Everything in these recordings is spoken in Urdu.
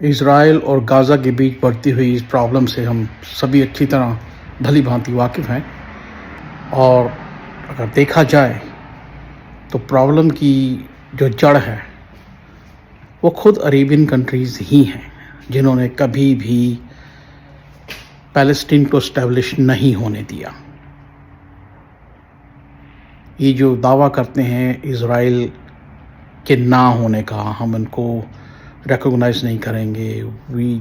اسرائیل اور غزہ کے بیچ بڑھتی ہوئی اس پرابلم سے ہم سبھی اچھی طرح بھلی بھانتی واقف ہیں، اور اگر دیکھا جائے تو پرابلم کی جو جڑ ہے وہ خود عربین کنٹریز ہی ہیں، جنہوں نے کبھی بھی پیلسٹین کو اسٹیبلش نہیں ہونے دیا۔ یہ جو دعویٰ کرتے ہیں اسرائیل کے نہ ہونے کا، ہم ان کو ریکوگنائز نہیں کریں گے، we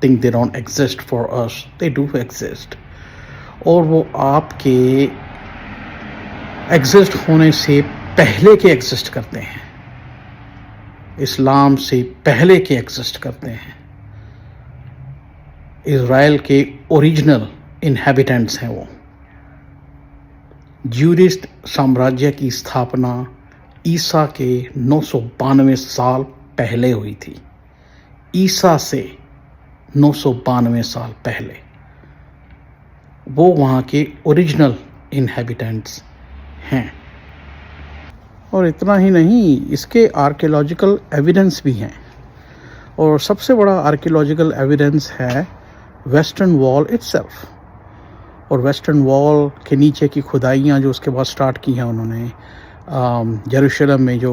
think they don't exist for us, they do exist, اور وہ آپ کے ایگزسٹ ہونے سے پہلے کے ایگزسٹ کرتے ہیں، اسلام سے پہلے کے ایگزسٹ کرتے ہیں۔ اسرائیل کے اوریجنل انہیبیٹنٹس ہیں وہ۔ جیوئش سامراجیہ کی استھاپنا عیسیٰ کے 992 سال پہلے ہوئی تھی، عیسیٰ سے 992 سال پہلے۔ وہ وہاں کے اوریجنل انہیبیٹنٹس ہیں، اور اتنا ہی نہیں، اس کے آرکیولوجیکل ایویڈنس بھی ہیں، اور سب سے بڑا آرکیولوجیکل ایویڈنس ہے ویسٹرن وال اٹسیلف۔ اور ویسٹرن وال کے نیچے کی کھدائیاں جو اس کے بعد سٹارٹ کی ہیں انہوں نے، یروشلم میں جو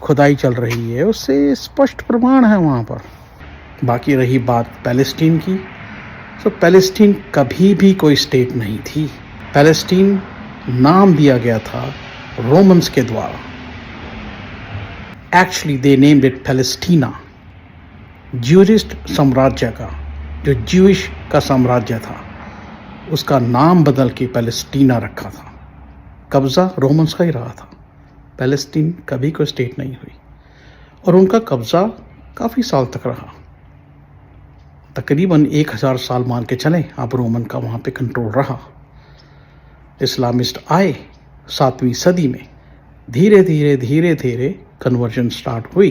کھدائی چل رہی ہے، اس سے اسپشٹ پرمان ہے وہاں پر۔ باقی رہی بات پیلسٹین کی، تو پیلسٹین کبھی بھی کوئی اسٹیٹ نہیں تھی۔ پیلسٹین نام دیا گیا تھا رومنز کے دوارا، ایکچولی دے نیمڈ اٹ پیلسٹینا، جیوئش سامراجیہ کا، جو جیوئش کا سامراجیہ تھا اس کا نام بدل کے پیلسٹینا رکھا تھا۔ قبضہ رومنز کا ہی رہا تھا، پیلسٹین کبھی کوئی اسٹیٹ نہیں ہوئی، اور ان کا قبضہ کافی سال تک رہا، تقریباً 1000 سال مان کے چلیں اب رومن کا وہاں پہ کنٹرول رہا۔ اسلامسٹ آئے 7ویں صدی میں، دھیرے دھیرے کنورژن سٹارٹ ہوئی،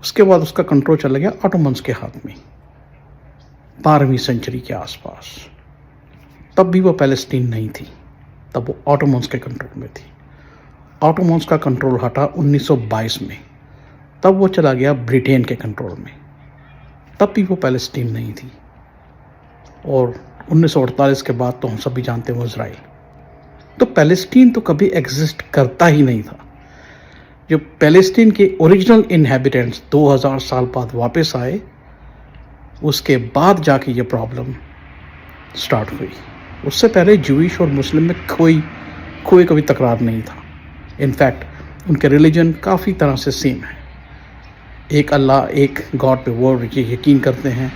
اس کے بعد اس کا کنٹرول چلا گیا آٹومنز کے ہاتھ میں 12ویں سنچری کے آس پاس۔ تب بھی وہ پیلسٹین نہیں تھی، تب وہ آٹومنز کے کنٹرول میں تھی۔ آٹومنز کا کنٹرول ہٹا 1922 میں، تب وہ چلا گیا برٹین کے کنٹرول میں، تب بھی وہ پیلسٹین نہیں تھی۔ اور 1948 کے بعد تو ہم سب بھی جانتے ہیں وہ اسرائیل۔ تو پیلسٹین تو کبھی ایگزسٹ کرتا ہی نہیں تھا۔ جو پیلسٹین کے اوریجنل انہیبیٹنٹس 2000 سال بعد واپس آئے، اس کے بعد جا کے یہ پرابلم سٹارٹ ہوئی۔ اس سے پہلے جوئش اور مسلم میں کوئی کبھی تکرار نہیں تھا۔ انفیکٹ ان کے ریلیجن کافی طرح سے سیم ہے، ایک اللہ، ایک گاڈ پہ وہ یقین کرتے ہیں،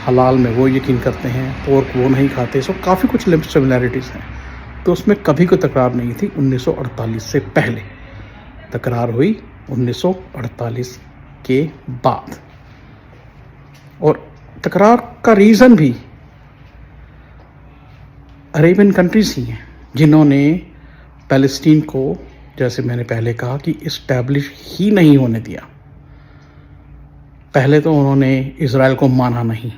حلال میں وہ یقین کرتے ہیں، پورک وہ نہیں کھاتے، سو کافی کچھ سملیرٹیز ہیں۔ تو اس میں کبھی کوئی تکرار نہیں تھی۔ 1948 سے پہلے تکرار ہوئی 1948 کے بعد، اور تکرار کا ریزن بھی عربین کنٹریز ہی ہیں، جنہوں نے پیلسٹین کو، جیسے میں نے پہلے کہا، کہ اسٹیبلش ہی نہیں ہونے دیا۔ پہلے تو انہوں نے اسرائیل کو مانا نہیں،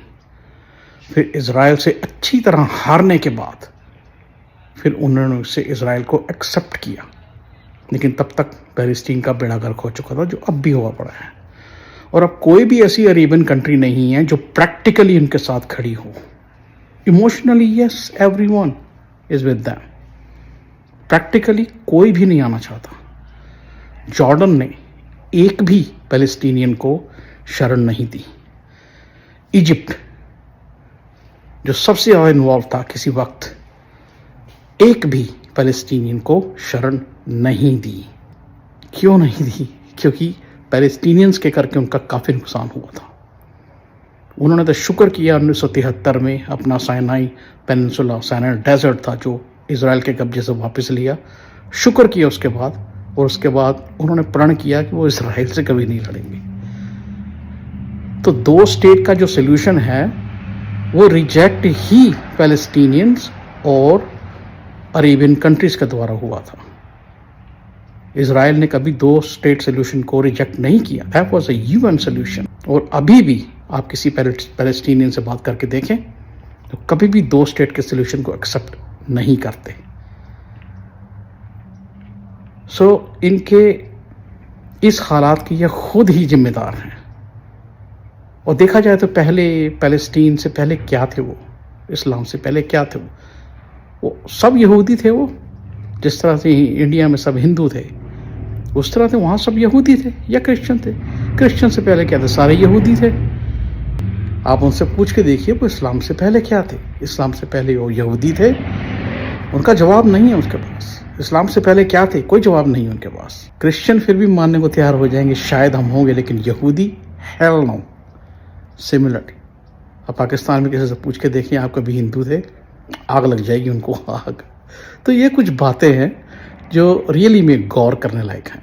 پھر اسرائیل سے اچھی طرح ہارنے کے بعد پھر انہوں نے اسے اسرائیل کو ایکسیپٹ کیا، لیکن تب تک پیلسٹین کا بیڑا غرق ہو چکا تھا، جو اب بھی ہوا پڑا ہے۔ اور اب کوئی بھی ایسی عربین کنٹری نہیں ہے جو پریکٹیکلی ان کے ساتھ کھڑی ہو۔ Emotionally yes, everyone is with them, practically کوئی بھی نہیں آنا چاہتا۔ جارڈن نے ایک بھی پیلسٹینین کو شرن نہیں دی۔ ایجپٹ جو سب سے زیادہ انوالو تھا کسی وقت، ایک بھی پیلسٹینین کو شرن نہیں دی۔ کیوں نہیں دی؟ کیونکہ پیلسٹینینز کے کر کے ان کا کافی نقصان ہوا تھا۔ انہوں نے تو شکر کیا 1973 میں اپنا سینائی پیننسولا، سینائی ڈیزرٹ تھا جو اسرائیل کے قبضے سے واپس لیا، شکر کیا اس کے بعد، اور اس کے بعد انہوں نے پرن کیا کہ وہ اسرائیل سے کبھی نہیں لڑیں گے۔ تو 2 اسٹیٹ کا جو سلوشن ہے وہ ریجیکٹ ہی پیلسٹینینز اور عربین کنٹریز کے دوارا ہوا تھا۔ اسرائیل نے کبھی 2 اسٹیٹ سلوشن کو ریجیکٹ نہیں کیا، that was a UN solution. اور ابھی بھی آپ کسی پیلسٹینین سے بات کر کے دیکھیں تو کبھی بھی 2 اسٹیٹ کے سلوشن کو ایکسیپٹ نہیں کرتے۔ سو ان کے اس حالات کے یہ خود ہی ذمہ دار ہیں. اور دیکھا جائے تو پہلے پیلسٹین سے پہلے کیا تھے وہ، اسلام سے پہلے کیا تھے وہ سب یہودی تھے. وہ جس طرح سے انڈیا میں سب ہندو تھے اس طرح سے وہاں سب یہودی تھے یا کرسچن تھے. کرسچن سے پہلے کیا تھے؟ سارے یہودی تھے. آپ ان سے پوچھ کے دیکھیے وہ اسلام سے پہلے کیا تھے. اسلام سے پہلے وہ یہودی تھے. ان کا جواب نہیں ہے اس کے پاس. اسلام سے پہلے کیا تھے؟ کوئی جواب نہیں ان کے پاس. کرسچن پھر بھی ماننے کو تیار ہو جائیں گے شاید ہم ہوں گے، لیکن یہودی ہیل نو. سملرلی اب پاکستان میں کسی سے پوچھ کے دیکھیں آپ کبھی ہندو تھے، آگ لگ جائے گی ان کو، آگ. تو یہ کچھ باتیں ہیں جو ریئلی میں غور کرنے لائق ہیں.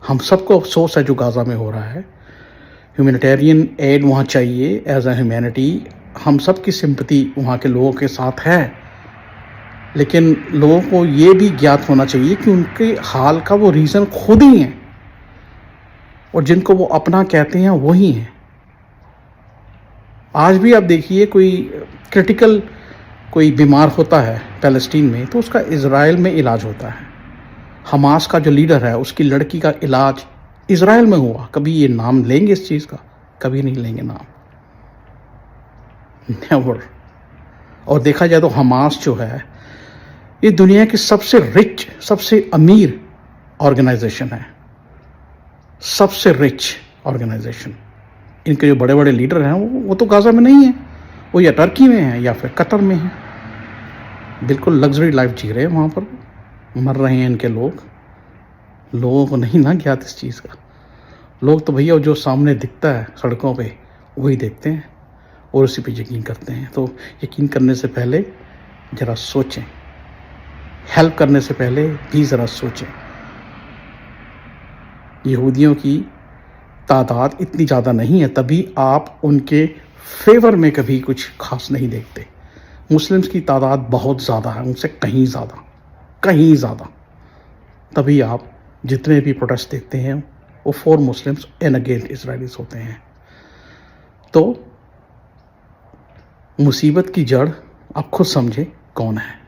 ہم سب کو افسوس ہے جو غازہ میں ہو رہا ہے. ہیومینیٹیرین ایڈ وہاں چاہیے ایز اے ہیومینٹی. ہم سب کی سمپتی وہاں کے لوگوں کے ساتھ ہے، لیکن لوگوں کو یہ بھی گیات ہونا چاہیے کہ ان کے حال کا وہ ریزن خود ہی ہیں، اور جن کو وہ اپنا کہتے ہیں وہی ہیں. آج بھی آپ دیکھیے کوئی کرٹیکل کوئی بیمار ہوتا ہے پیلسٹین میں تو اس کا اسرائیل میں علاج ہوتا ہے. حماس کا جو لیڈر ہے اس کی لڑکی کا علاج اسرائیل میں ہوا. کبھی یہ نام لیں گے اس چیز کا؟ کبھی نہیں لیں گے نام. نیور. اور دیکھا جائے تو حماس جو ہے یہ دنیا کی سب سے رچ، سب سے امیر آرگنائزیشن ہے. سب سے رچ آرگنائزیشن. ان کے جو بڑے بڑے لیڈر ہیں وہ تو غازہ میں نہیں ہیں، وہ یا ٹرکی میں ہیں یا پھر قطر میں ہیں. بالکل لگژری لائف جی رہے ہیں وہاں پر. مر رہے ہیں ان کے لوگ. لوگوں کو نہیں نہ گیات اس چیز کا. لوگ تو بھیا جو سامنے دکھتا ہے سڑکوں پہ وہی دیکھتے ہیں اور اسی پہ یقین کرتے ہیں. تو یقین کرنے سے پہلے ذرا سوچیں. ہیلپ کرنے سے پہلے بھی ذرا سوچیں. یہودیوں کی تعداد اتنی زیادہ نہیں ہے، تبھی آپ ان کے فیور میں کبھی کچھ خاص نہیں دیکھتے. مسلمز کی تعداد بہت زیادہ ہے، ان سے کہیں زیادہ. تبھی آپ جتنے بھی پروٹیسٹ دیکھتے ہیں وہ for Muslims and against Israelis ہوتے ہیں. تو مصیبت کی جڑ آپ خود سمجھیں کون ہے.